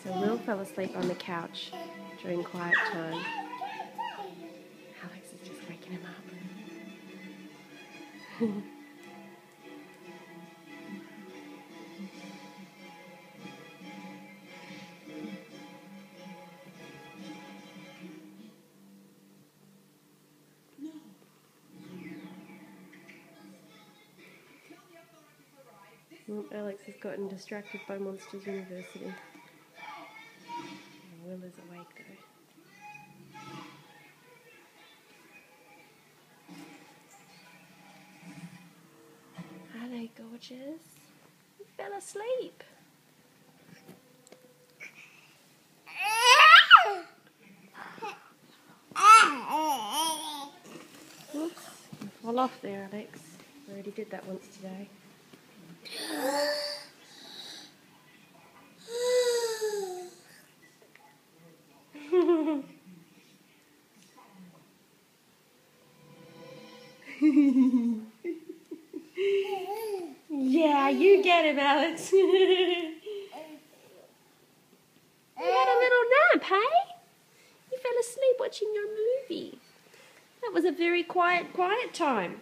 So Will fell asleep on the couch during quiet time. Alex is just waking him up. Alex has gotten distracted by Monsters University. Will is awake though. Hello, gorgeous. You fell asleep. Oops, you fall off there, Alex. I already did that once today. Yeah, you get him, Alex. You had a little nap, hey? You fell asleep watching your movie. That was a very quiet time.